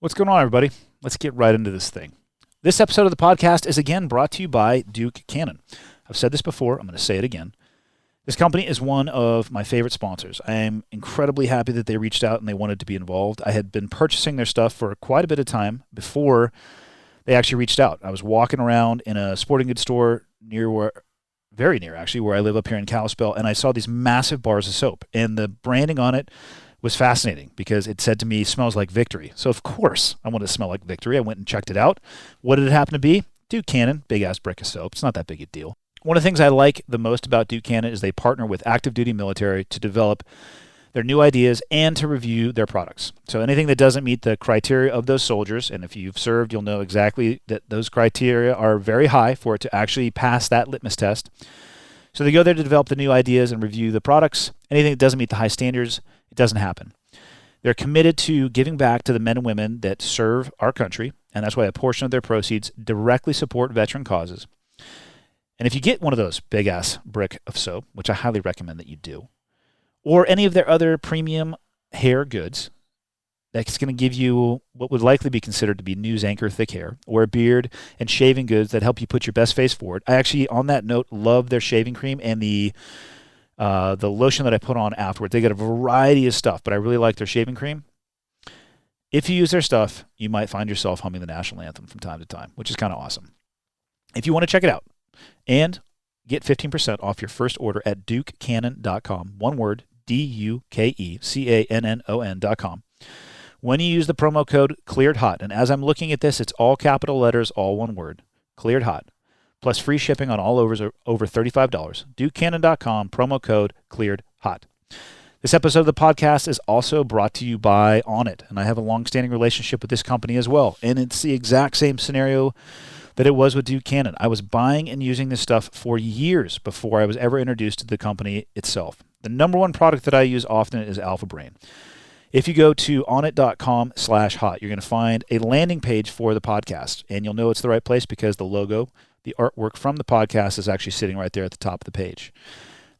What's going on, everybody? Let's get right into this thing. This episode of the podcast is again brought to you by Duke Cannon. I've said this before. I'm going to say it again. This company is one of my favorite sponsors. I am incredibly happy that they reached out and they wanted to be involved. I had been purchasing their stuff for quite a bit of time before they actually reached out. I was walking around in a sporting goods store very near actually, where I live up here in Kalispell, and I saw these massive bars of soap, and the branding on it was fascinating because it said to me, smells like victory. So of course I wanted to smell like victory. I went and checked it out. What did it happen to be? Duke Cannon, big ass brick of soap. It's not that big a deal. One of the things I like the most about Duke Cannon is they partner with active duty military to develop their new ideas and to review their products. So anything that doesn't meet the criteria of those soldiers, and if you've served, you'll know exactly that those criteria are very high for it to actually pass that litmus test. So they go there to develop the new ideas and review the products. Anything that doesn't meet the high standards, it doesn't happen. They're committed to giving back to the men and women that serve our country, and that's why a portion of their proceeds directly support veteran causes. And if you get one of those big-ass brick of soap, which I highly recommend that you do, or any of their other premium hair goods, that's going to give you what would likely be considered to be news anchor thick hair, or a beard and shaving goods that help you put your best face forward. I actually, on that note, love their shaving cream and the lotion that I put on afterwards. They got a variety of stuff, but I really like their shaving cream. If you use their stuff, you might find yourself humming the national anthem from time to time, which is kind of awesome. If you want to check it out and get 15% off your first order at dukecannon.com, one word, DUKECANNON.com. When you use the promo code ClearedHot, and as I'm looking at this, it's all capital letters, all one word, ClearedHot, plus free shipping on all overs over $35. DukeCannon.com, promo code ClearedHot. This episode of the podcast is also brought to you by Onnit, and I have a long-standing relationship with this company as well, and it's the exact same scenario that it was with Duke Cannon. I was buying and using this stuff for years before I was ever introduced to the company itself. The number one product that I use often is Alpha Brain. If you go to onnit.com/hot, you're going to find a landing page for the podcast, and you'll know it's the right place because the logo, the artwork from the podcast is actually sitting right there at the top of the page.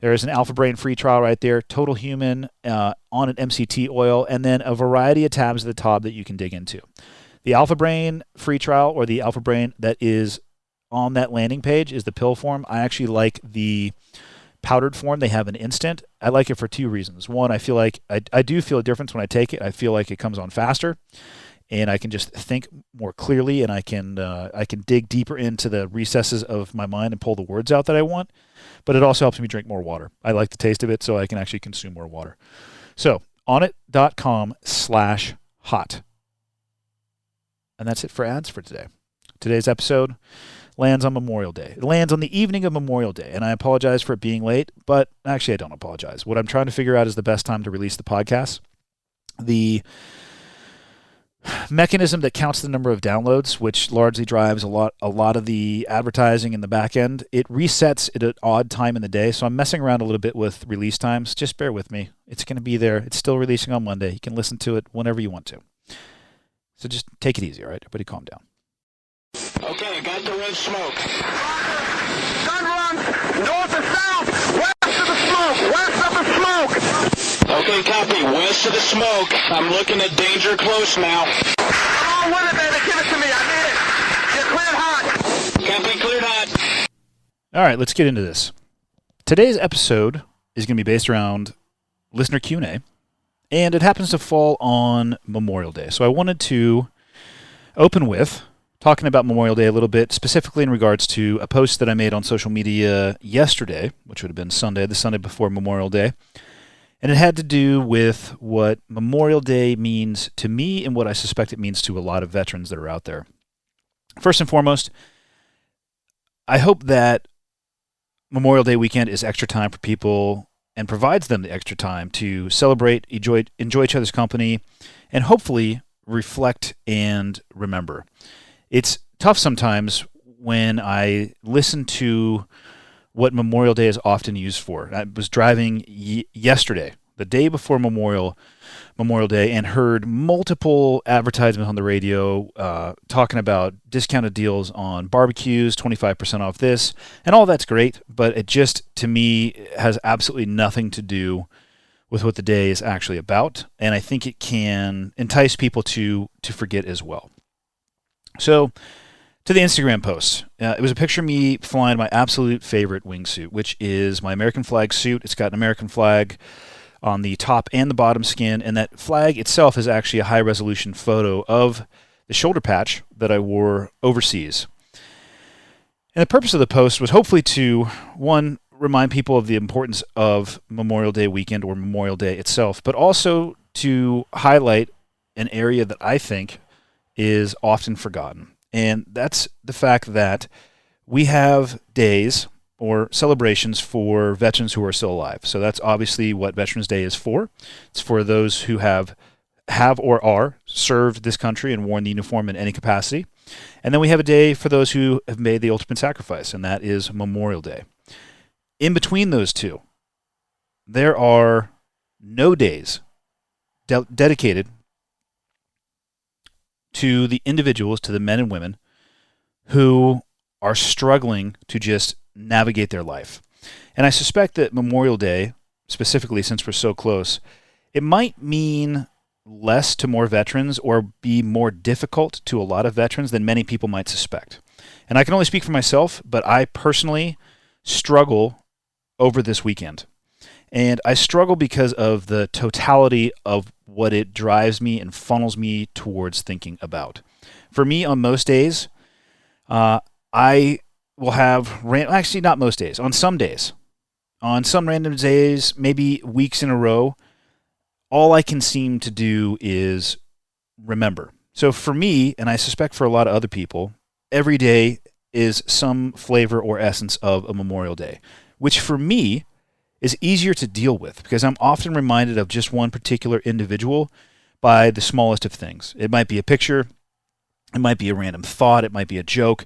There is an Alpha Brain free trial right there, Total Human, Onnit MCT oil, and then a variety of tabs at the top that you can dig into. The Alpha Brain free trial, or the Alpha Brain that is on that landing page, is the pill form. I actually like the powdered form. They have an instant. I like it for two reasons. One, I feel like I do feel a difference when I take it. I feel like it comes on faster, and I can just think more clearly, and I can dig deeper into the recesses of my mind and pull the words out that I want. But it also helps me drink more water. I like the taste of it, so I can actually consume more water. So onnit.com/hot. And that's it for ads for today. Today's episode lands on Memorial Day. It lands on the evening of Memorial Day, and I apologize for it being late, but actually I don't apologize. What I'm trying to figure out is the best time to release the podcast. The mechanism that counts the number of downloads, which largely drives a lot of the advertising in the back end, it resets at an odd time in the day, so I'm messing around a little bit with release times. Just bear with me. It's going to be there. It's still releasing on Monday. You can listen to it whenever you want to. So just take it easy, all right? Everybody calm down. Okay, got the red smoke. Gun run, north and south, west of the smoke, west of the smoke. Okay, copy, west of the smoke. I'm looking at danger close now. Come on with it, baby, give it to me, I need it. You're cleared hot. Copy, cleared hot. All right, let's get into this. Today's episode is going to be based around listener Q&A, and it happens to fall on Memorial Day. So I wanted to open with talking about Memorial Day a little bit, specifically in regards to a post that I made on social media yesterday, which would have been Sunday, the Sunday before Memorial Day. And it had to do with what Memorial Day means to me and what I suspect it means to a lot of veterans that are out there. First and foremost, I hope that Memorial Day weekend is extra time for people and provides them the extra time to celebrate, enjoy each other's company, and hopefully reflect and remember. It's tough sometimes when I listen to what Memorial Day is often used for. I was driving yesterday, the day before Memorial Day, and heard multiple advertisements on the radio talking about discounted deals on barbecues, 25% off this, and all that's great, but it just, to me, has absolutely nothing to do with what the day is actually about, and I think it can entice people to forget as well. So, to the Instagram post. It was a picture of me flying my absolute favorite wingsuit, which is my American flag suit. It's got an American flag on the top and the bottom skin, and that flag itself is actually a high-resolution photo of the shoulder patch that I wore overseas. And the purpose of the post was hopefully to, one, remind people of the importance of Memorial Day weekend or Memorial Day itself, but also to highlight an area that I think is often forgotten. And that's the fact that we have days or celebrations for veterans who are still alive. So that's obviously what Veterans Day is for. It's for those who have or are served this country and worn the uniform in any capacity. And then we have a day for those who have made the ultimate sacrifice, and that is Memorial Day. In between those two, there are no days dedicated to the individuals, to the men and women who are struggling to just navigate their life. And I suspect that Memorial Day, specifically since we're so close, it might mean less to more veterans or be more difficult to a lot of veterans than many people might suspect. And I can only speak for myself, but I personally struggle over this weekend. And I struggle because of the totality of what it drives me and funnels me towards thinking about. For me, on most days, I will have, actually not most days, on some random days, maybe weeks in a row, all I can seem to do is remember. So for me, and I suspect for a lot of other people, every day is some flavor or essence of a Memorial Day, which for me is easier to deal with because I'm often reminded of just one particular individual by the smallest of things. It might be a picture, it might be a random thought, it might be a joke,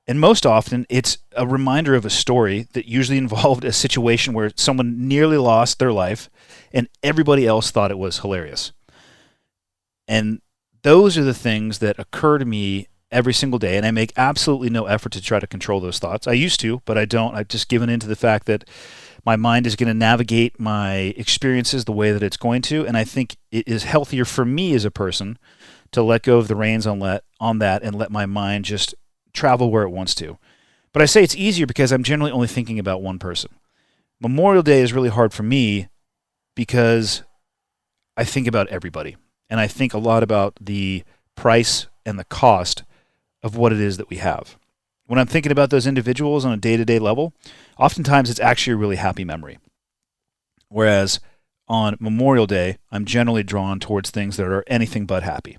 and most often it's a reminder of a story that usually involved a situation where someone nearly lost their life and everybody else thought it was hilarious. And those are the things that occur to me every single day, and I make absolutely no effort to try to control those thoughts. I used to, but I don't. I've just given in to the fact that my mind is going to navigate my experiences the way that it's going to, and I think it is healthier for me as a person to let go of the reins on that and let my mind just travel where it wants to. But I say it's easier because I'm generally only thinking about one person. Memorial Day is really hard for me because I think about everybody, and I think a lot about the price and the cost of what it is that we have. When I'm thinking about those individuals on a day-to-day level, oftentimes it's actually a really happy memory. Whereas on Memorial Day, I'm generally drawn towards things that are anything but happy.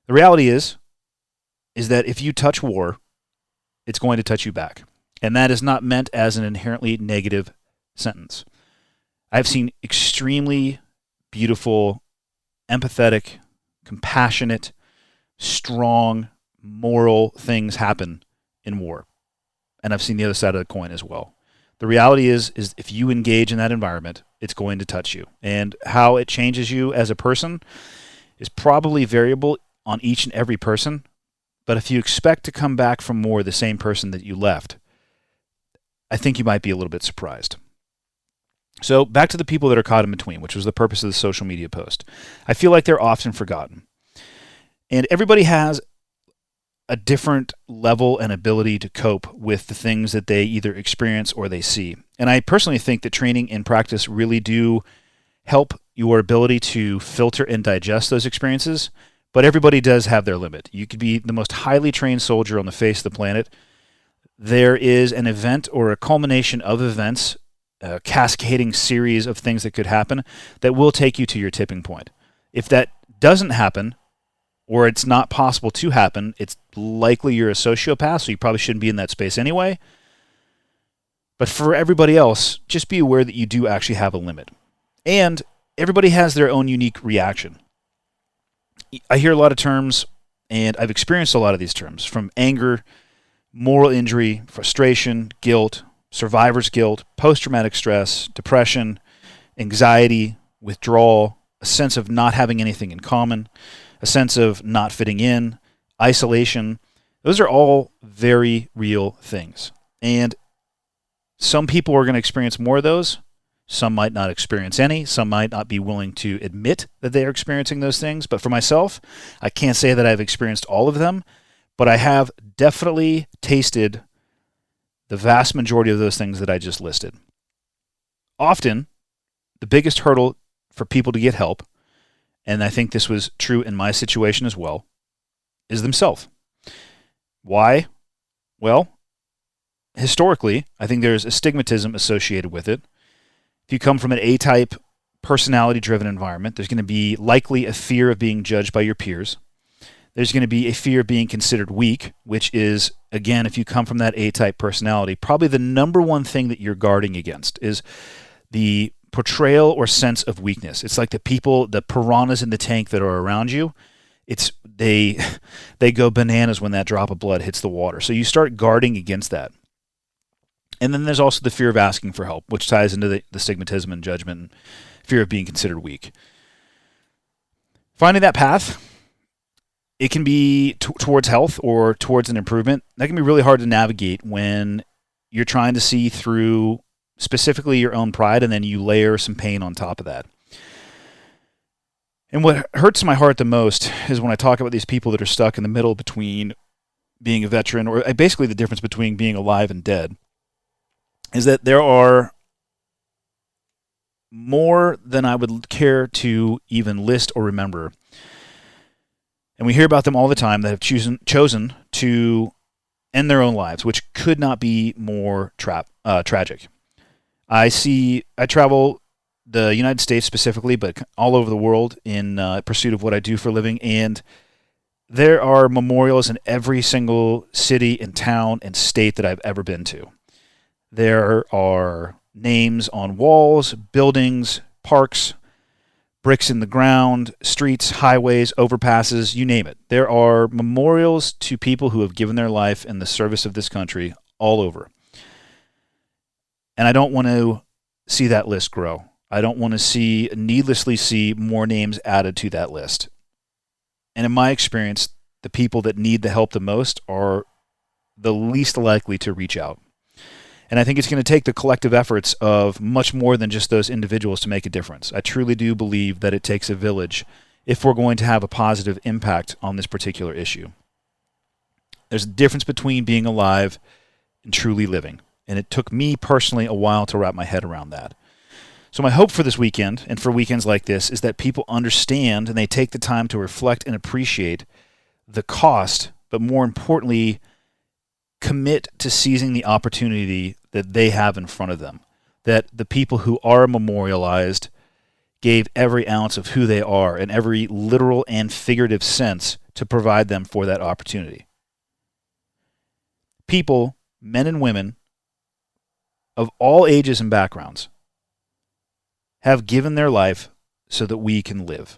The reality is that if you touch war, it's going to touch you back. And that is not meant as an inherently negative sentence. I've seen extremely beautiful, empathetic, compassionate, strong, moral things happen in war. And I've seen the other side of the coin as well. The reality is if you engage in that environment, it's going to touch you. And how it changes you as a person is probably variable on each and every person. But if you expect to come back from war the same person that you left, I think you might be a little bit surprised. So back to the people that are caught in between, which was the purpose of the social media post. I feel like they're often forgotten. And everybody has a different level and ability to cope with the things that they either experience or they see. And I personally think that training and practice really do help your ability to filter and digest those experiences, but everybody does have their limit. You could be the most highly trained soldier on the face of the planet. There is an event or a culmination of events, a cascading series of things that could happen that will take you to your tipping point. If that doesn't happen, or it's not possible to happen, it's likely you're a sociopath, so you probably shouldn't be in that space anyway. But for everybody else, just be aware that you do actually have a limit. And everybody has their own unique reaction. I hear a lot of terms, and I've experienced a lot of these terms, from anger, moral injury, frustration, guilt, survivor's guilt, post-traumatic stress, depression, anxiety, withdrawal, a sense of not having anything in common, a sense of not fitting in, isolation. Those are all very real things. And some people are going to experience more of those. Some might not experience any. Some might not be willing to admit that they are experiencing those things. But for myself, I can't say that I've experienced all of them, but I have definitely tasted the vast majority of those things that I just listed. Often, the biggest hurdle for people to get help, and I think this was true in my situation as well, is themselves. Why? Well, historically, I think there's a stigmatism associated with it. If you come from an A-type, personality-driven environment, there's going to be likely a fear of being judged by your peers. There's going to be a fear of being considered weak, which is, again, if you come from that A-type personality, probably the number one thing that you're guarding against is the portrayal or sense of weakness. It's like the piranhas in the tank that are around you. They go bananas when that drop of blood hits the water. So you start guarding against that. And then there's also the fear of asking for help, which ties into the stigmatism and judgment and fear of being considered weak. Finding that path, it can be towards health or towards an improvement. That can be really hard to navigate when you're trying to see through specifically your own pride, and then you layer some pain on top of that. And what hurts my heart the most is when I talk about these people that are stuck in the middle between being a veteran, or basically the difference between being alive and dead, is that there are more than I would care to even list or remember. And we hear about them all the time that have chosen to end their own lives, which could not be more tragic. I travel the United States specifically, but all over the world in pursuit of what I do for a living, and there are memorials in every single city and town and state that I've ever been to. There are names on walls, buildings, parks, bricks in the ground, streets, highways, overpasses, you name it. There are memorials to people who have given their life in the service of this country all over. And I don't want to see that list grow. I don't want to needlessly see more names added to that list. And in my experience, the people that need the help the most are the least likely to reach out. And I think it's going to take the collective efforts of much more than just those individuals to make a difference. I truly do believe that it takes a village if we're going to have a positive impact on this particular issue. There's a difference between being alive and truly living. And it took me personally a while to wrap my head around that. So my hope for this weekend, and for weekends like this, is that people understand and they take the time to reflect and appreciate the cost, but more importantly, commit to seizing the opportunity that they have in front of them. That the people who are memorialized gave every ounce of who they are in every literal and figurative sense to provide them for that opportunity. People, men and women, of all ages and backgrounds, have given their life so that we can live.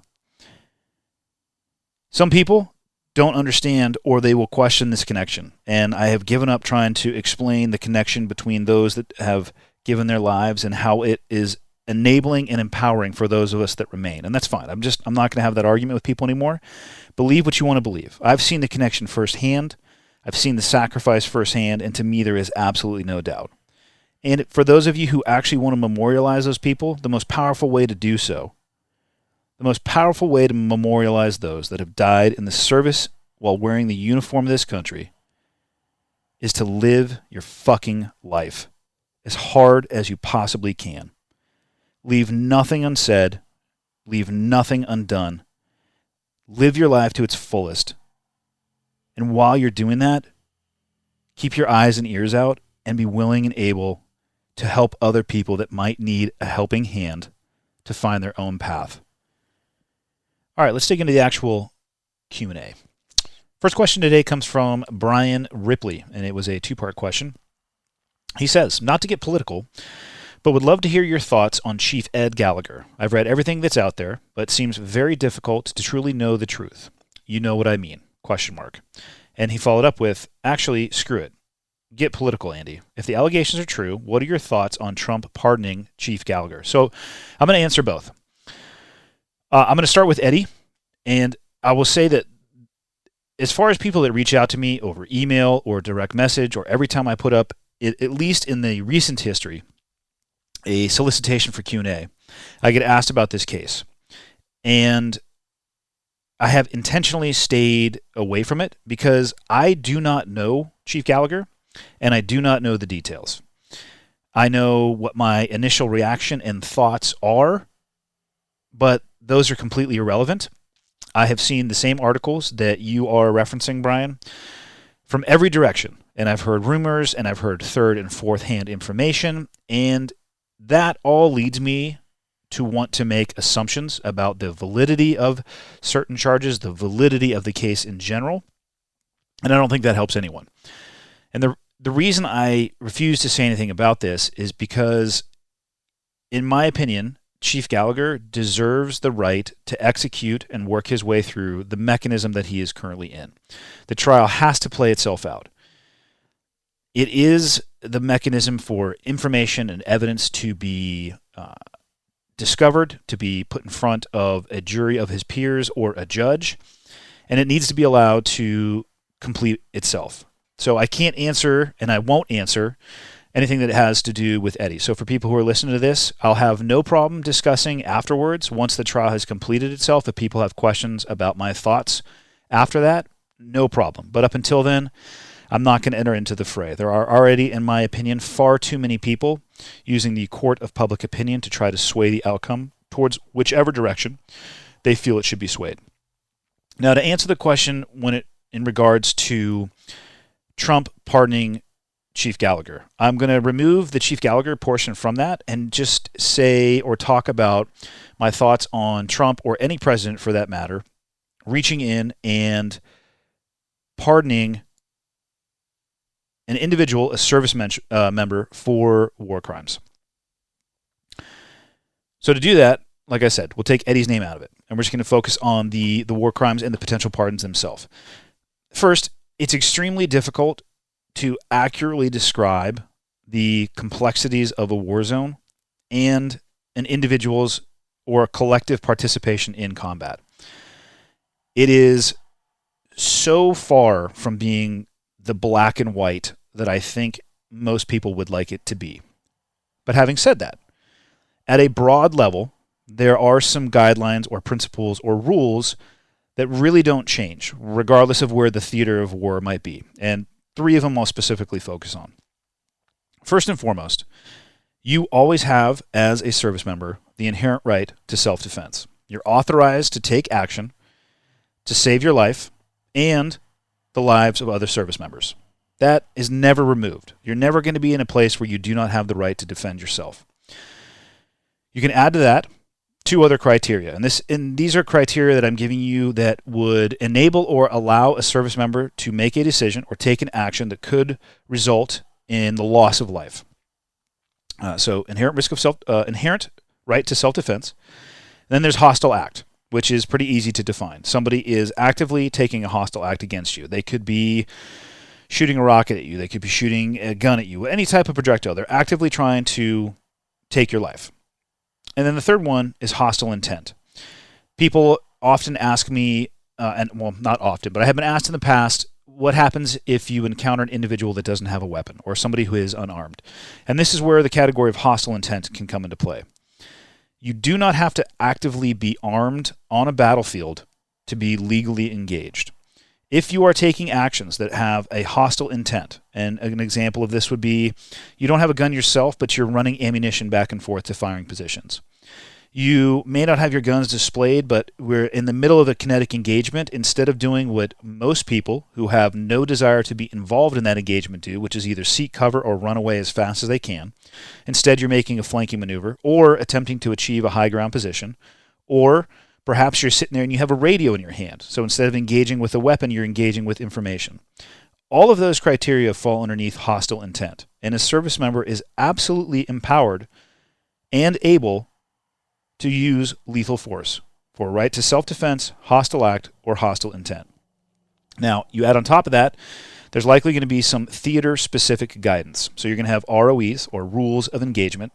Some people don't understand, or they will question this connection. And I have given up trying to explain the connection between those that have given their lives and how it is enabling and empowering for those of us that remain. And that's fine. I'm not going to have that argument with people anymore. Believe what you want to believe. I've seen the connection firsthand. I've seen the sacrifice firsthand. And to me, there is absolutely no doubt. And for those of you who actually want to memorialize those people, the most powerful way to do so, the most powerful way to memorialize those that have died in the service while wearing the uniform of this country is to live your fucking life as hard as you possibly can. Leave nothing unsaid. Leave nothing undone. Live your life to its fullest. And while you're doing that, keep your eyes and ears out and be willing and able to help other people that might need a helping hand to find their own path. All right, let's dig into the actual Q&A. First question today comes from Brian Ripley, and it was a two-part question. He says, not to get political, but would love to hear your thoughts on Chief Ed Gallagher. I've read everything that's out there, but it seems very difficult to truly know the truth. You know what I mean? ? And he followed up with, actually, screw it. Get political, Andy. If the allegations are true, what are your thoughts on Trump pardoning Chief Gallagher? So I'm going to answer both. I'm going to start with Eddie, and I will say that as far as people that reach out to me over email or direct message or every time I put up, at least in the recent history, a solicitation for Q&A, I get asked about this case. And I have intentionally stayed away from it because I do not know Chief Gallagher and I do not know the details. I know what my initial reaction and thoughts are, but those are completely irrelevant. I have seen the same articles that you are referencing, Brian, from every direction. And I've heard rumors and I've heard third and fourth hand information. And that all leads me to want to make assumptions about the validity of certain charges, the validity of the case in general. And I don't think that helps anyone. And the reason I refuse to say anything about this is because, in my opinion, Chief Gallagher deserves the right to execute and work his way through the mechanism that he is currently in. The trial has to play itself out. It is the mechanism for information and evidence to be discovered, to be put in front of a jury of his peers or a judge, and it needs to be allowed to complete itself. So I can't answer, and I won't answer, anything that has to do with Eddie. So for people who are listening to this, I'll have no problem discussing afterwards, once the trial has completed itself. If people have questions about my thoughts after that, no problem. But up until then, I'm not going to enter into the fray. There are already, in my opinion, far too many people using the court of public opinion to try to sway the outcome towards whichever direction they feel it should be swayed. Now, to answer the question in regards to Trump pardoning Chief Gallagher, I'm going to remove the Chief Gallagher portion from that and just say or talk about my thoughts on Trump, or any president for that matter, reaching in and pardoning an individual, a service member, for war crimes. So to do that, like I said, we'll take Eddie's name out of it, and we're just going to focus on the war crimes and the potential pardons themselves. First, it's extremely difficult to accurately describe the complexities of a war zone and an individual's or a collective participation in combat. It is so far from being the black and white that I think most people would like it to be. But having said that, at a broad level, there are some guidelines or principles or rules that really don't change, regardless of where the theater of war might be. And 3 of them I'll specifically focus on. First and foremost, you always have, as a service member, the inherent right to self-defense. You're authorized to take action to save your life and the lives of other service members. That is never removed. You're never going to be in a place where you do not have the right to defend yourself. You can add to that 2 other criteria, and these are criteria that I'm giving you that would enable or allow a service member to make a decision or take an action that could result in the loss of life. So inherent right to self-defense. Then there's hostile act, which is pretty easy to define. Somebody is actively taking a hostile act against you. They could be shooting a rocket at you. They could be shooting a gun at you. Any type of projectile. They're actively trying to take your life. And then the third one is hostile intent. People often ask me, not often, but I have been asked in the past, what happens if you encounter an individual that doesn't have a weapon or somebody who is unarmed? And this is where the category of hostile intent can come into play. You do not have to actively be armed on a battlefield to be legally engaged. If you are taking actions that have a hostile intent, and an example of this would be you don't have a gun yourself, but you're running ammunition back and forth to firing positions. You may not have your guns displayed, but we're in the middle of a kinetic engagement. Instead of doing what most people who have no desire to be involved in that engagement do, which is either seek cover or run away as fast as they can, instead you're making a flanking maneuver or attempting to achieve a high ground position, or perhaps you're sitting there and you have a radio in your hand. So instead of engaging with a weapon, you're engaging with information. All of those criteria fall underneath hostile intent, and a service member is absolutely empowered and able to use lethal force for right to self-defense, hostile act, or hostile intent. Now, you add on top of that, there's likely going to be some theater-specific guidance. So you're going to have ROEs, or rules of engagement.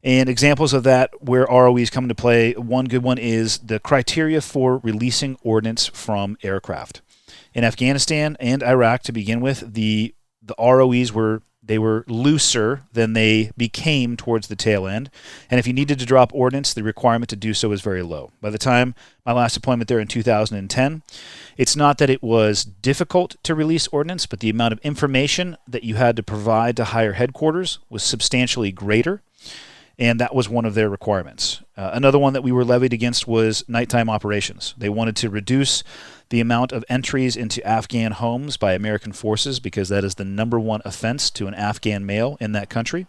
And examples of that where ROEs come into play, one good one is the criteria for releasing ordnance from aircraft. In Afghanistan and Iraq, to begin with, the ROEs were They were looser than they became towards the tail end. And if you needed to drop ordnance, the requirement to do so was very low. By the time my last deployment there in 2010, it's not that it was difficult to release ordnance, but the amount of information that you had to provide to higher headquarters was substantially greater. And that was one of their requirements. Another one that we were levied against was nighttime operations. They wanted to reduce the amount of entries into Afghan homes by American forces because that is the number one offense to an Afghan male in that country.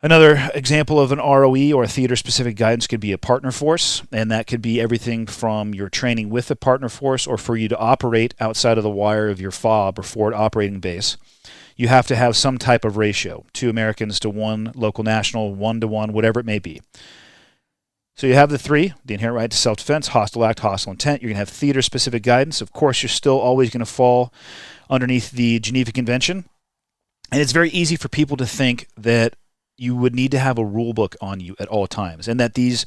Another example of an ROE or a theater-specific guidance could be a partner force, and that could be everything from your training with a partner force or for you to operate outside of the wire of your FOB or forward operating base. You have to have some type of ratio, 2 Americans to 1 local national, 1 to 1, whatever it may be. So you have the 3, the inherent right to self-defense, hostile act, hostile intent. You're going to have theater-specific guidance. Of course, you're still always going to fall underneath the Geneva Convention. And it's very easy for people to think that you would need to have a rule book on you at all times, and that these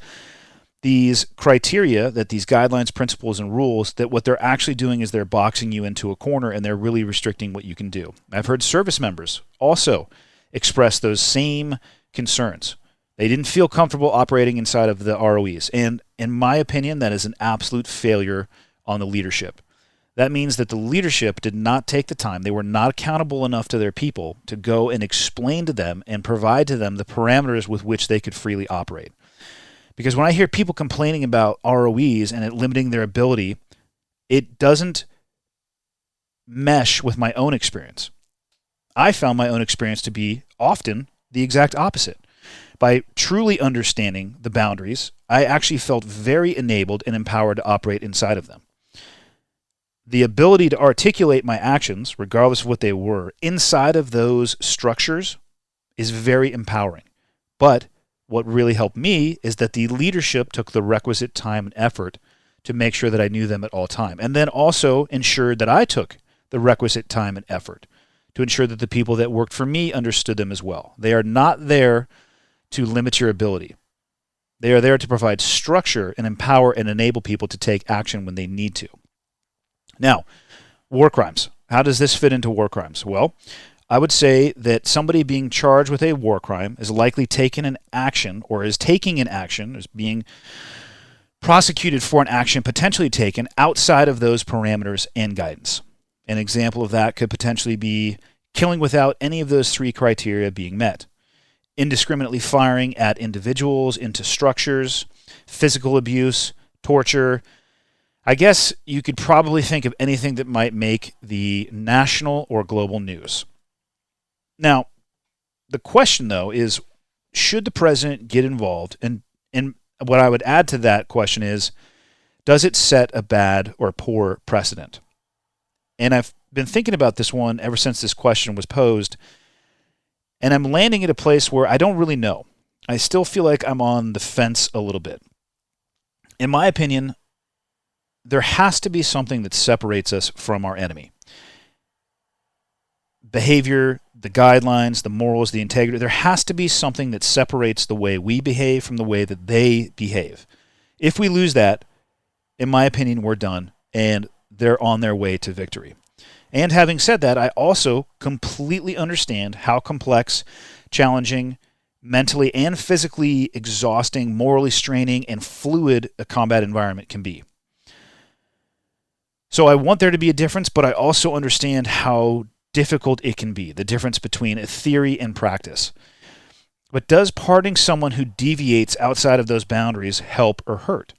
criteria, that these guidelines, principles, and rules, that what they're actually doing is they're boxing you into a corner and they're really restricting what you can do. I've heard service members also express those same concerns. They didn't feel comfortable operating inside of the ROEs. And in my opinion, that is an absolute failure on the leadership. That means that the leadership did not take the time. They were not accountable enough to their people to go and explain to them and provide to them the parameters with which they could freely operate. Because when I hear people complaining about ROEs and it limiting their ability, it doesn't mesh with my own experience. I found my own experience to be often the exact opposite. By truly understanding the boundaries, I actually felt very enabled and empowered to operate inside of them. The ability to articulate my actions, regardless of what they were, inside of those structures is very empowering. But what really helped me is that the leadership took the requisite time and effort to make sure that I knew them at all time, and then also ensured that I took the requisite time and effort to ensure that the people that worked for me understood them as well. They are not there to limit your ability. They are there to provide structure and empower and enable people to take action when they need to. Now, war crimes. How does this fit into war crimes? Well, I would say that somebody being charged with a war crime is likely taking an action or is taking an action, is being prosecuted for an action potentially taken outside of those parameters and guidance. An example of that could potentially be killing without any of those 3 criteria being met. Indiscriminately firing at individuals, into structures, physical abuse, torture. I guess you could probably think of anything that might make the national or global news. Now, the question, though, is should the president get involved? And what I would add to that question is, does it set a bad or poor precedent? And I've been thinking about this one ever since this question was posed, and I'm landing at a place where I don't really know. I still feel like I'm on the fence a little bit. In my opinion, there has to be something that separates us from our enemy. Behavior, the guidelines, the morals, the integrity, there has to be something that separates the way we behave from the way that they behave. If we lose that, in my opinion, we're done, and they're on their way to victory. And having said that, I also completely understand how complex, challenging, mentally and physically exhausting, morally straining, and fluid a combat environment can be. So I want there to be a difference, but I also understand how difficult it can be, the difference between a theory and practice. But does pardoning someone who deviates outside of those boundaries help or hurt?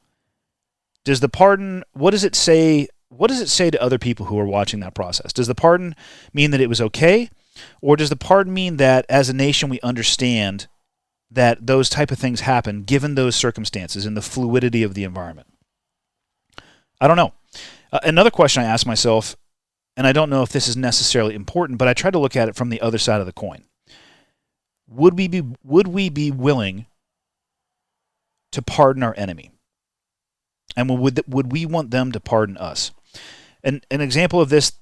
Does the pardon, what does it say to other people who are watching that process? Does the pardon mean that it was okay? Or does the pardon mean that as a nation we understand that those type of things happen given those circumstances and the fluidity of the environment? I don't know. Another question I ask myself, and I don't know if this is necessarily important, but I try to look at it from the other side of the coin. Would we be willing to pardon our enemy? And would we want them to pardon us? And an example of this,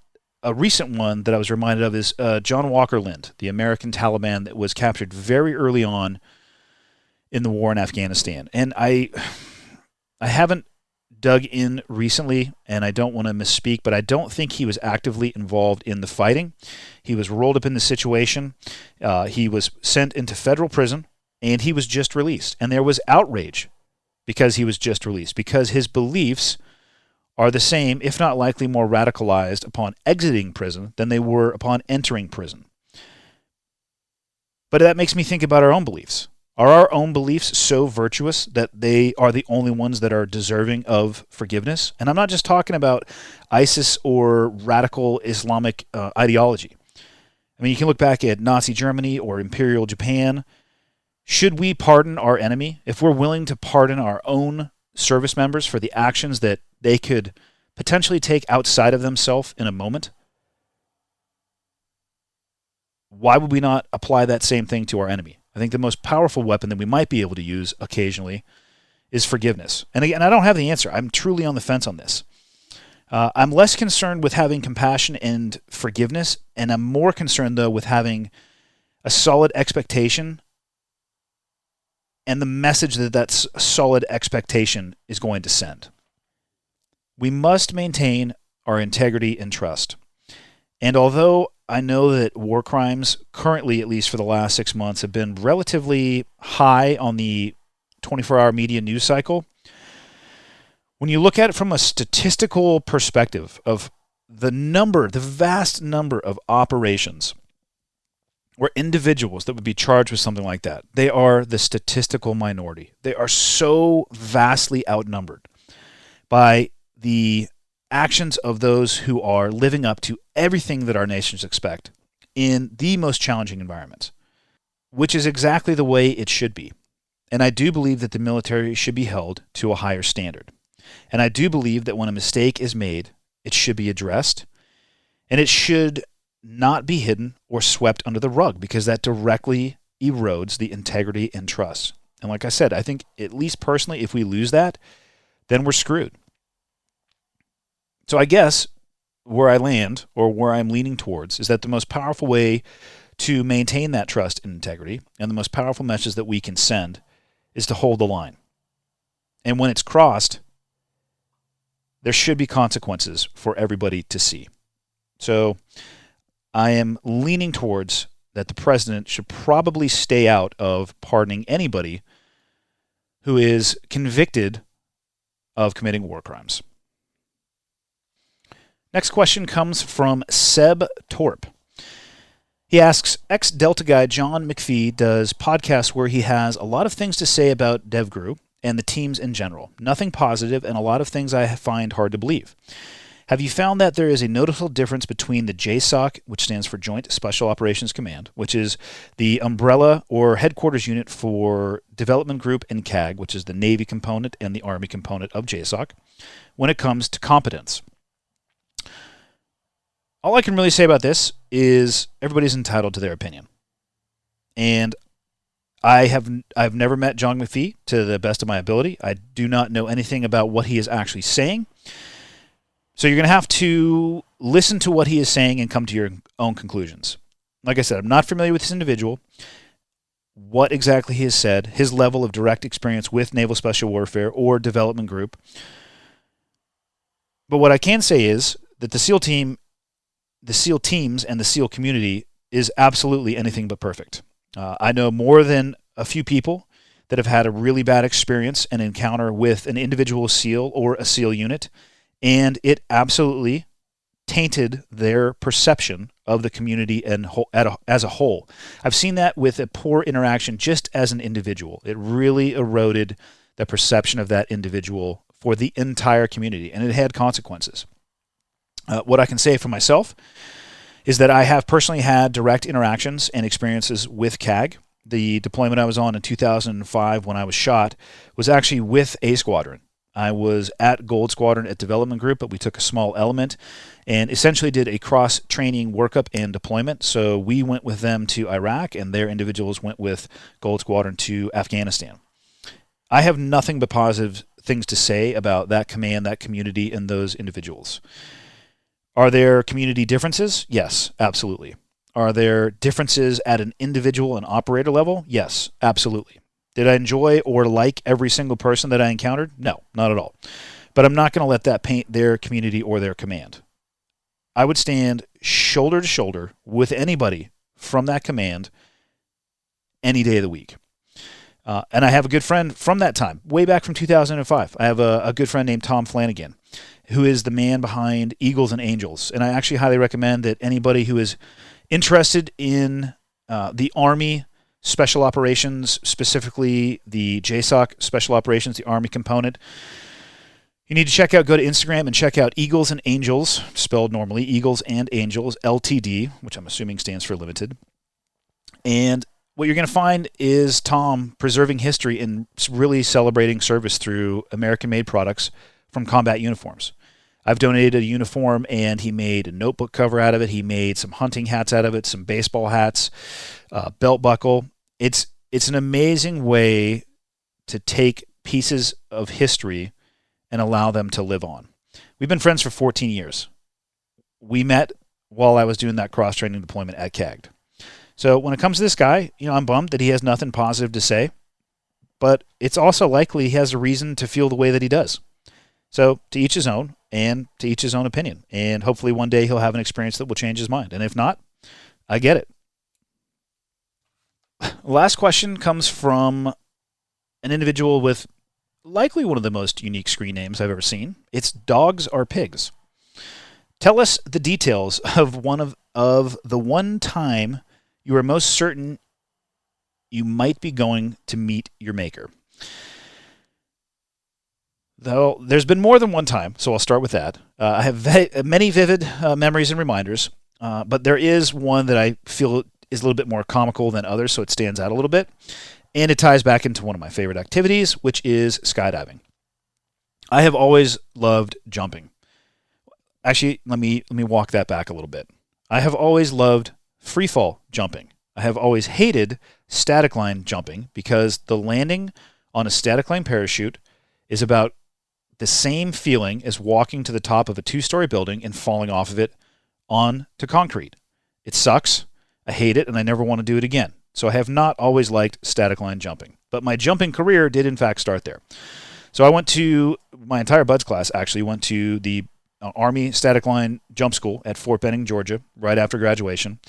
a recent one that I was reminded of, is John Walker Lind, the American Taliban that was captured very early on in the war in Afghanistan. And I haven't dug in recently, and I don't want to misspeak, but I don't think he was actively involved in the fighting. He was rolled up in the situation. He was sent into federal prison, and he was just released. And there was outrage because he was just released, because his beliefs are the same, if not likely more radicalized upon exiting prison than they were upon entering prison. But that makes me think about our own beliefs. Are our own beliefs so virtuous that they are the only ones that are deserving of forgiveness? And I'm not just talking about ISIS or radical Islamic ideology. I mean, you can look back at Nazi Germany or Imperial Japan. Should we pardon our enemy? If we're willing to pardon our own service members for the actions that they could potentially take outside of themselves in a moment, why would we not apply that same thing to our enemy? I think the most powerful weapon that we might be able to use occasionally is forgiveness. And again, I don't have the answer. I'm truly on the fence on this. I'm less concerned with having compassion and forgiveness, and I'm more concerned, though, with having a solid expectation and the message that that solid expectation is going to send. We must maintain our integrity and trust. And although I know that war crimes, currently at least for the last 6 months, have been relatively high on the 24-hour media news cycle, when you look at it from a statistical perspective of the vast number of operations or individuals that would be charged with something like that, they are the statistical minority. They are so vastly outnumbered by the actions of those who are living up to everything that our nations expect in the most challenging environments, which is exactly the way it should be. And I do believe that the military should be held to a higher standard. And I do believe that when a mistake is made, it should be addressed, and it should not be hidden or swept under the rug, because that directly erodes the integrity and trust. And like I said, I think, at least personally, if we lose that, then we're screwed. So I guess where I land, or where I'm leaning towards, is that the most powerful way to maintain that trust and integrity, and the most powerful message that we can send, is to hold the line. And when it's crossed, there should be consequences for everybody to see. So I am leaning towards that the president should probably stay out of pardoning anybody who is convicted of committing war crimes. Next question comes from Seb Torp. He asks, ex-Delta guy John McPhee does podcasts where he has a lot of things to say about DevGru and the teams in general. Nothing positive, and a lot of things I find hard to believe. Have you found that there is a noticeable difference between the JSOC, which stands for Joint Special Operations Command, which is the umbrella or headquarters unit for Development Group, and CAG, which is the Navy component and the Army component of JSOC, when it comes to competence? All I can really say about this is everybody's entitled to their opinion. And I've never met John McPhee to the best of my ability. I do not know anything about what he is actually saying. So you're going to have to listen to what he is saying and come to your own conclusions. Like I said, I'm not familiar with this individual, what exactly he has said, his level of direct experience with Naval Special Warfare or Development Group. But what I can say is that the SEAL teams and the SEAL community is absolutely anything but perfect. I know more than a few people that have had a really bad experience and encounter with an individual SEAL or a SEAL unit, and it absolutely tainted their perception of the community and as a whole. I've seen that with a poor interaction just as an individual. It really eroded the perception of that individual for the entire community, and it had consequences. What I can say for myself is that I have personally had direct interactions and experiences with CAG. The deployment I was on in 2005 when I was shot was actually with A Squadron. I was at Gold Squadron at Development Group, but we took a small element and essentially did a cross-training workup and deployment. So we went with them to Iraq, and their individuals went with Gold Squadron to Afghanistan. I have nothing but positive things to say about that command, that community, and those individuals. Are there community differences? Yes, absolutely. Are there differences at an individual and operator level? Yes, absolutely. Did I enjoy or like every single person that I encountered? No, not at all. but I'm not going to let that paint their community or their command. I would stand shoulder to shoulder with anybody from that command any day of the week. And I have a good friend from that time, way back from 2005. I have a good friend named Tom Flanagan, who is the man behind Eagles and Angels. And I actually highly recommend that anybody who is interested in the Army Special Operations, specifically the JSOC Special Operations, the Army component, you need to go to Instagram and check out Eagles and Angels, spelled normally, Eagles and Angels, LTD, which I'm assuming stands for Limited. And what you're going to find is Tom preserving history and really celebrating service through American-made products from combat uniforms. I've donated a uniform, and he made a notebook cover out of it. He made some hunting hats out of it, some baseball hats, belt buckle. It's an amazing way to take pieces of history and allow them to live on. We've been friends for 14 years. We met while I was doing that cross-training deployment at CAGD. So when it comes to this guy, I'm bummed that he has nothing positive to say, but it's also likely he has a reason to feel the way that he does. So to each his own, and to each his own opinion. And hopefully one day he'll have an experience that will change his mind. And if not, I get it. Last question comes from an individual with likely one of the most unique screen names I've ever seen. It's Dogs Are Pigs. Tell us the details of the one time you are most certain you might be going to meet your maker. Though there's been more than one time, so I'll start with that. I have many vivid memories and reminders, but there is one that I feel is a little bit more comical than others, so it stands out a little bit. And it ties back into one of my favorite activities, which is skydiving. I have always loved jumping. Actually, let me walk that back a little bit. I have always loved freefall jumping. I have always hated static line jumping because the landing on a static line parachute is about the same feeling as walking to the top of a 2-story building and falling off of it onto concrete. It sucks. I hate it, and I never want to do it again. So I have not always liked static line jumping. But my jumping career did, in fact, start there. So my entire BUD/S class actually went to the Army Static Line Jump School at Fort Benning, Georgia, right after graduation.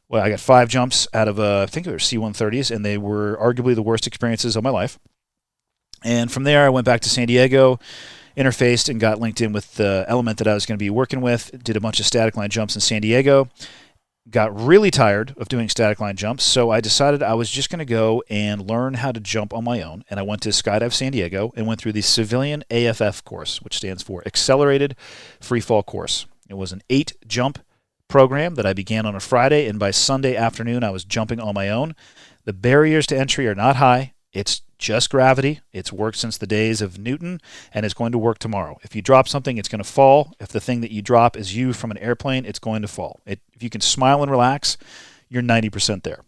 Well, I got 5 jumps out of, I think they were C-130s, and they were arguably the worst experiences of my life. And from there, I went back to San Diego, interfaced, and got linked in with the element that I was going to be working with, did a bunch of static line jumps in San Diego, got really tired of doing static line jumps, so I decided I was just going to go and learn how to jump on my own, and I went to Skydive San Diego and went through the Civilian AFF course, which stands for Accelerated Freefall Course. It was an 8-jump program that I began on a Friday, and by Sunday afternoon, I was jumping on my own. The barriers to entry are not high. It's just gravity. It's worked since the days of Newton, and it's going to work tomorrow. If you drop something, it's going to fall. If the thing that you drop is you from an airplane, it's going to fall. If you can smile and relax, you're 90% there.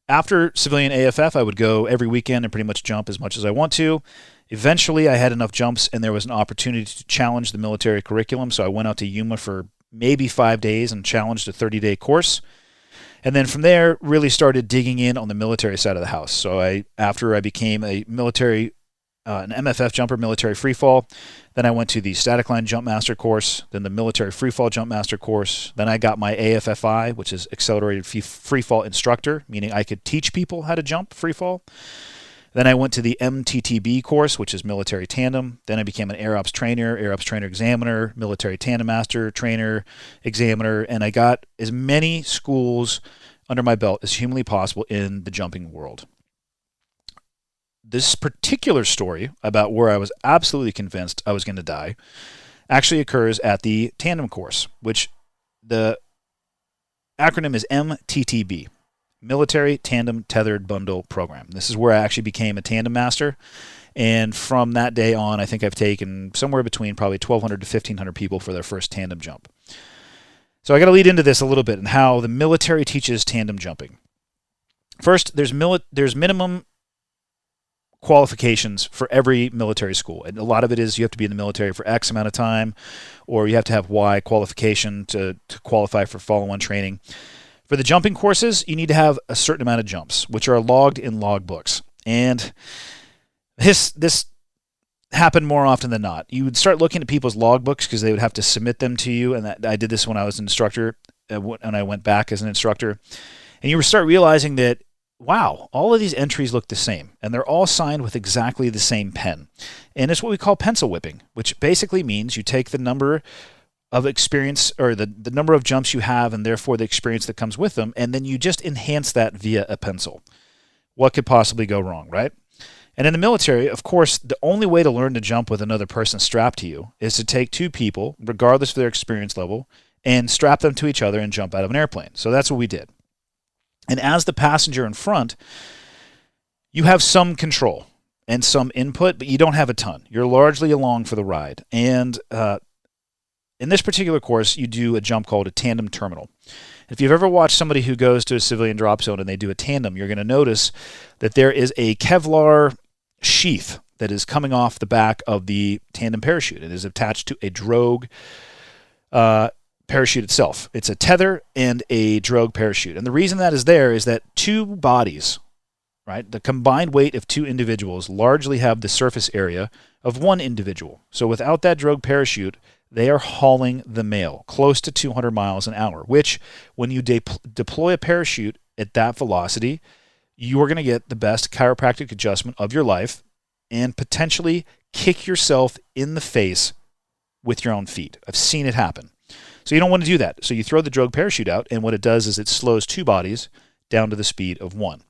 After Civilian AFF, I would go every weekend and pretty much jump as much as I want to. Eventually, I had enough jumps, and there was an opportunity to challenge the military curriculum, so I went out to Yuma for maybe 5 days and challenged a 30-day course. And then from there, really started digging in on the military side of the house. So after I became a military, an MFF jumper, military freefall, then I went to the static line jump master course, then the military freefall jump master course. Then I got my AFFI, which is accelerated freefall instructor, meaning I could teach people how to jump freefall. Then I went to the MTTB course, which is military tandem. Then I became an Air Ops trainer examiner, military tandem master, trainer, examiner, and I got as many schools under my belt as humanly possible in the jumping world. This particular story about where I was absolutely convinced I was going to die actually occurs at the tandem course, which the acronym is MTTB. Military Tandem Tethered Bundle Program. This is where I actually became a tandem master. And from that day on, I think I've taken somewhere between probably 1,200 to 1,500 people for their first tandem jump. So I got to lead into this a little bit and how the military teaches tandem jumping. First, there's minimum qualifications for every military school. And a lot of it is you have to be in the military for X amount of time, or you have to have Y qualification to qualify for follow-on training. For the jumping courses, you need to have a certain amount of jumps, which are logged in log books. And this happened more often than not. You would start looking at people's logbooks because they would have to submit them to you, and I did this when I was an instructor, and I went back as an instructor, and you would start realizing that, wow, all of these entries look the same, and they're all signed with exactly the same pen. And it's what we call pencil whipping, which basically means you take the number of experience, or the number of jumps you have, and therefore the experience that comes with them, and then you just enhance that via a pencil. What could possibly go wrong, right? And in the military, of course, the only way to learn to jump with another person strapped to you is to take two people, regardless of their experience level, and strap them to each other and jump out of an airplane. So that's what we did. And as the passenger in front, you have some control and some input, but you don't have a ton. You're largely along for the ride. And in this particular course, you do a jump called a tandem terminal. If you've ever watched somebody who goes to a civilian drop zone and they do a tandem, you're going to notice that there is a Kevlar sheath that is coming off the back of the tandem parachute. It is attached to a drogue parachute itself. It's a tether and a drogue parachute. And the reason that is there is that two bodies, right, the combined weight of two individuals largely have the surface area of one individual. So without that drogue parachute, they are hauling the mail close to 200 miles an hour, which when you deploy a parachute at that velocity, you are going to get the best chiropractic adjustment of your life and potentially kick yourself in the face with your own feet. I've seen it happen. So you don't want to do that. So you throw the drogue parachute out, and what it does is it slows two bodies down to the speed of one.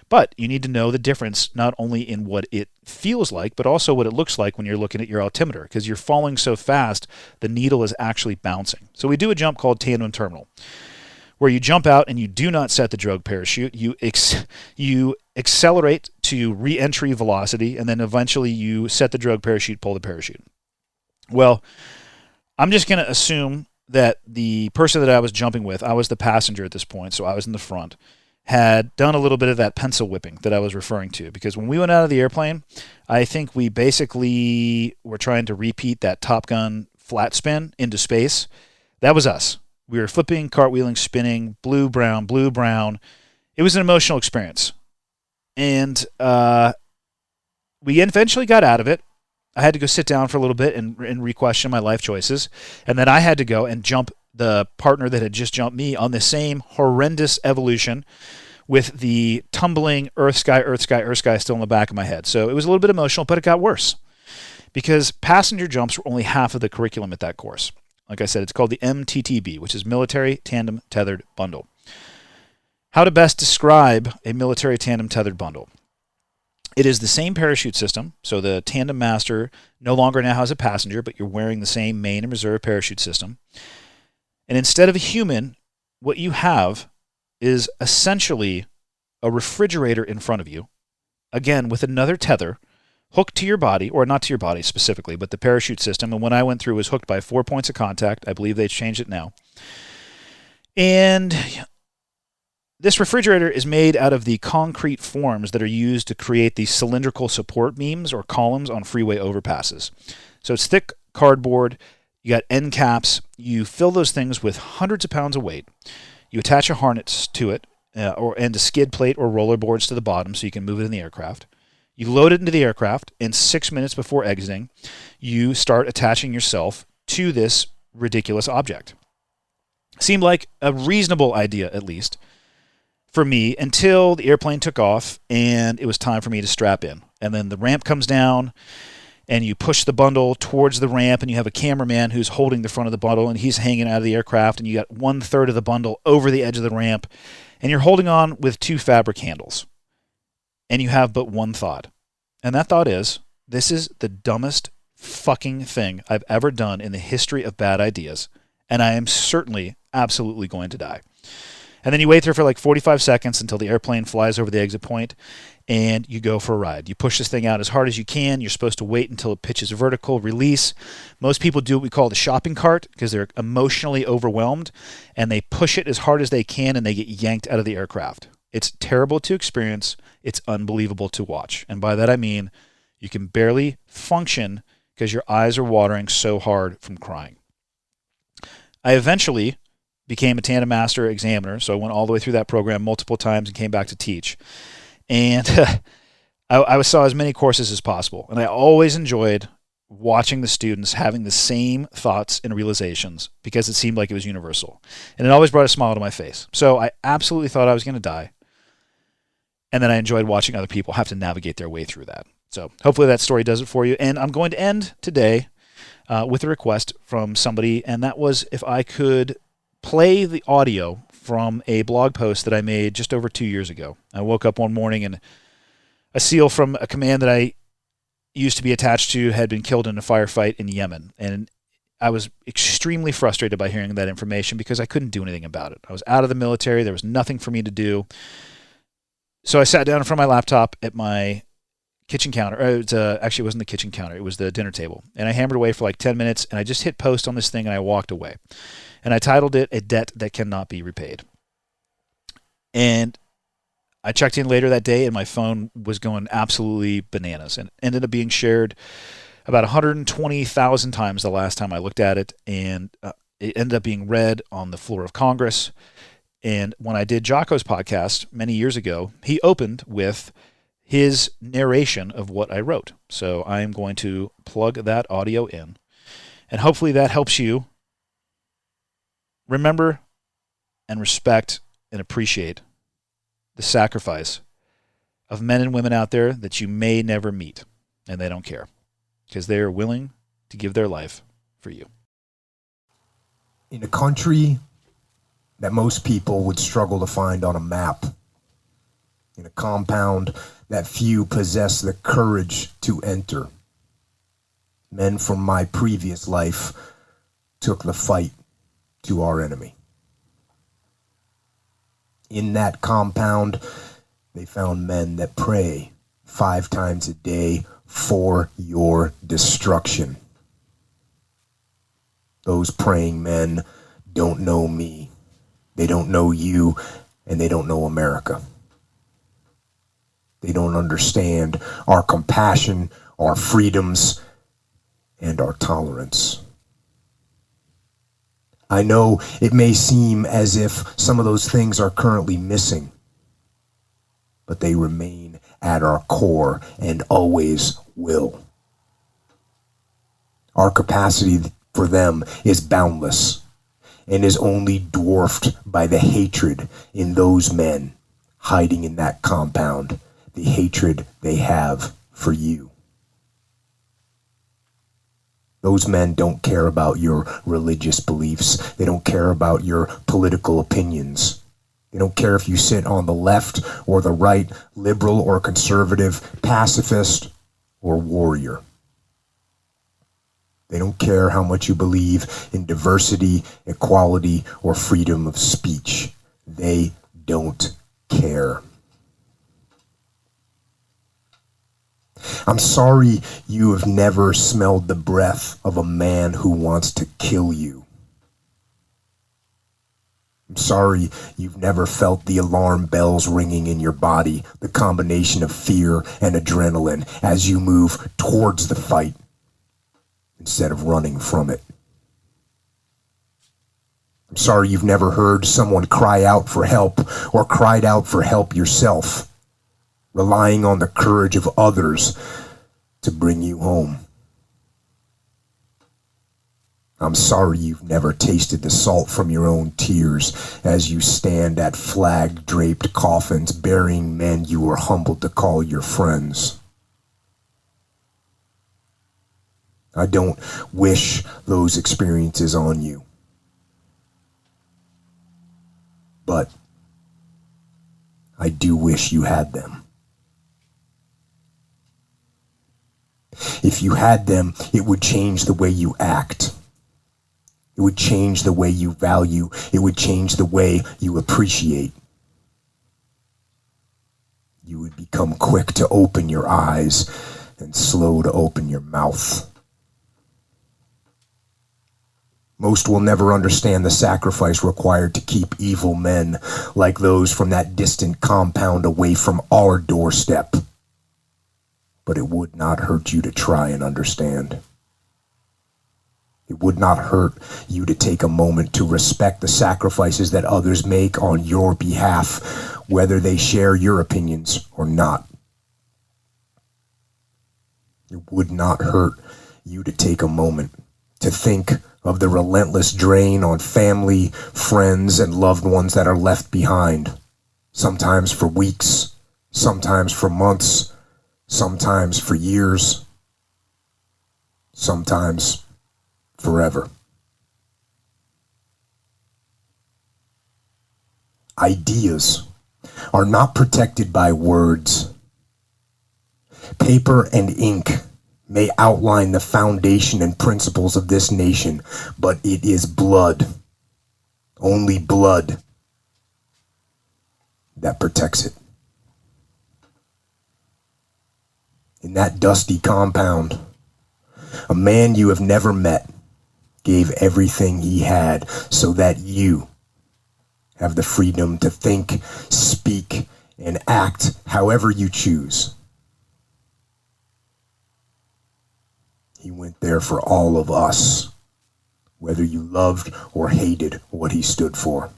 But you need to know the difference not only in what it feels like, but also what it looks like when you're looking at your altimeter, because you're falling so fast, the needle is actually bouncing. So we do a jump called tandem terminal, where you jump out and you do not set the drogue parachute. You accelerate to re-entry velocity, and then eventually you set the drogue parachute, pull the parachute. Well, I'm just going to assume that the person that I was jumping with, I was the passenger at this point, so I was in the front, had done a little bit of that pencil whipping that I was referring to. Because when we went out of the airplane, I think we basically were trying to repeat that Top Gun flat spin into space. That was us. We were flipping, cartwheeling, spinning, blue, brown, blue, brown. It was an emotional experience. And we eventually got out of it. I had to go sit down for a little bit and re-question my life choices. And then I had to go and jump the partner that had just jumped me on the same horrendous evolution with the tumbling earth, sky still in the back of my head. So it was a little bit emotional, but it got worse because passenger jumps were only half of the curriculum at that course. Like I said, it's called the MTTB, which is Military Tandem Tethered Bundle. How to best describe a military tandem tethered bundle? It is the same parachute system, so the tandem master no longer now has a passenger, but you're wearing the same main and reserve parachute system. And instead of a human, what you have is essentially a refrigerator in front of you, again with another tether hooked to your body, or not to your body specifically, but the parachute system. And when I went through, it was hooked by 4 points of contact. I believe they've changed it now. And this refrigerator is made out of the concrete forms that are used to create these cylindrical support beams or columns on freeway overpasses. So it's thick cardboard. You got end caps. You fill those things with hundreds of pounds of weight. You attach a harness to it, and a skid plate or roller boards to the bottom so you can move it in the aircraft. You load it into the aircraft, and 6 minutes before exiting, you start attaching yourself to this ridiculous object. Seemed like a reasonable idea, at least, for me, until the airplane took off and it was time for me to strap in. And then the ramp comes down and you push the bundle towards the ramp and you have a cameraman who's holding the front of the bundle and he's hanging out of the aircraft and you got 1/3 of the bundle over the edge of the ramp and you're holding on with 2 fabric handles. And you have but one thought. And that thought is, this is the dumbest fucking thing I've ever done in the history of bad ideas. And I am certainly, absolutely going to die. And then you wait there for like 45 seconds until the airplane flies over the exit point, and you go for a ride. You push this thing out as hard as you can. You're supposed to wait until it pitches vertical, release. Most people do what we call the shopping cart because they're emotionally overwhelmed, and they push it as hard as they can, and they get yanked out of the aircraft. It's terrible to experience. It's unbelievable to watch. And by that I mean you can barely function because your eyes are watering so hard from crying. I eventually became a tandem master examiner, so I went all the way through that program multiple times and came back to teach. And I saw as many courses as possible, and I always enjoyed watching the students having the same thoughts and realizations because it seemed like it was universal. And it always brought a smile to my face. So I absolutely thought I was going to die. And then I enjoyed watching other people have to navigate their way through that. So hopefully that story does it for you. And I'm going to end today with a request from somebody, and that was if I could play the audio from a blog post that I made just over 2 years ago. I woke up one morning and a SEAL from a command that I used to be attached to had been killed in a firefight in Yemen. And I was extremely frustrated by hearing that information because I couldn't do anything about it. I was out of the military. There was nothing for me to do. So I sat down in front of my laptop at my kitchen counter. Actually, it wasn't the kitchen counter. It was the dinner table. And I hammered away for like 10 minutes, and I just hit post on this thing, and I walked away. And I titled it, "A Debt That Cannot Be Repaid." And I checked in later that day, and my phone was going absolutely bananas, and ended up being shared about 120,000 times the last time I looked at it, and it ended up being read on the floor of Congress. And when I did Jocko's podcast many years ago, he opened with his narration of what I wrote. So I am going to plug that audio in, and hopefully that helps you remember and respect and appreciate the sacrifice of men and women out there that you may never meet, and they don't care because they are willing to give their life for you. In a country that most people would struggle to find on a map, in a compound that few possess the courage to enter, men from my previous life took the fight to our enemy. In that compound, they found men that pray 5 times a day for your destruction. Those praying men don't know me. They don't know you, and they don't know America. They don't understand our compassion, our freedoms, and our tolerance. I know it may seem as if some of those things are currently missing, but they remain at our core and always will. Our capacity for them is boundless and is only dwarfed by the hatred in those men hiding in that compound, the hatred they have for you. Those men don't care about your religious beliefs. They don't care about your political opinions. They don't care if you sit on the left or the right, liberal or conservative, pacifist or warrior. They don't care how much you believe in diversity, equality, or freedom of speech. They don't care. I'm sorry you have never smelled the breath of a man who wants to kill you. I'm sorry you've never felt the alarm bells ringing in your body, the combination of fear and adrenaline as you move towards the fight instead of running from it. I'm sorry you've never heard someone cry out for help or cried out for help yourself, relying on the courage of others to bring you home. I'm sorry you've never tasted the salt from your own tears as you stand at flag-draped coffins burying men you were humbled to call your friends. I don't wish those experiences on you, but I do wish you had them. If you had them, it would change the way you act. It would change the way you value. It would change the way you appreciate. You would become quick to open your eyes and slow to open your mouth. Most will never understand the sacrifice required to keep evil men like those from that distant compound away from our doorstep. But it would not hurt you to try and understand. It would not hurt you to take a moment to respect the sacrifices that others make on your behalf, whether they share your opinions or not. It would not hurt you to take a moment to think of the relentless drain on family, friends, and loved ones that are left behind, sometimes for weeks, sometimes for months, sometimes for years, sometimes forever. Ideas are not protected by words. Paper and ink may outline the foundation and principles of this nation, but it is blood, only blood, that protects it. In that dusty compound, a man you have never met gave everything he had so that you have the freedom to think, speak, and act however you choose. He went there for all of us, whether you loved or hated what he stood for.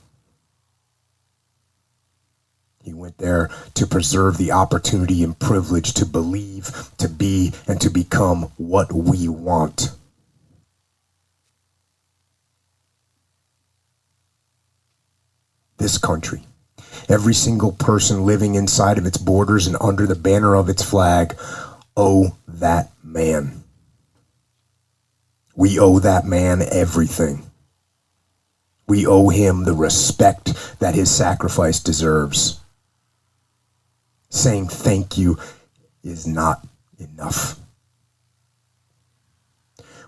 He went there to preserve the opportunity and privilege to believe, to be, and to become what we want. This country, every single person living inside of its borders and under the banner of its flag, owe that man. We owe that man everything. We owe him the respect that his sacrifice deserves. Saying thank you is not enough.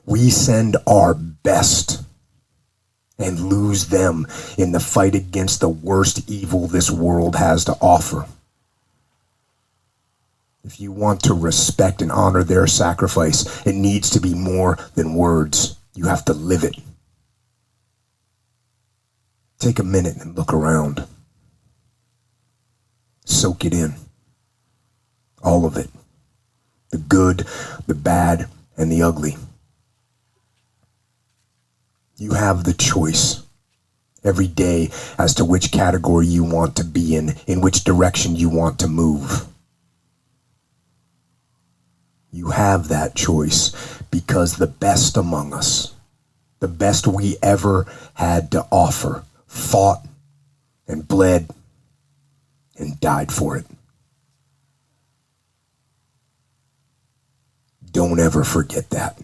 We send our best and lose them in the fight against the worst evil this world has to offer. If you want to respect and honor their sacrifice, it needs to be more than words. You have to live it. Take a minute and look around. Soak it in. All of it. The good, the bad, and the ugly. You have the choice every day as to which category you want to be in which direction you want to move. You have that choice because the best among us, the best we ever had to offer, fought and bled and died for it. Don't ever forget that.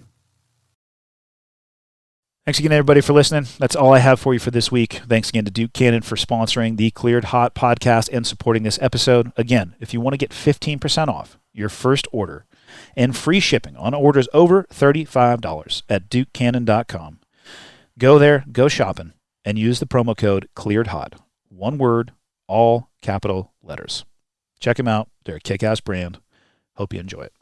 Thanks again, everybody, for listening. That's all I have for you for this week. Thanks again to Duke Cannon for sponsoring the Cleared Hot podcast and supporting this episode. Again, if you want to get 15% off your first order and free shipping on orders over $35 at dukecannon.com, go there, go shopping, and use the promo code ClearedHot. One word, all capital letters. Check them out. They're a kick-ass brand. Hope you enjoy it.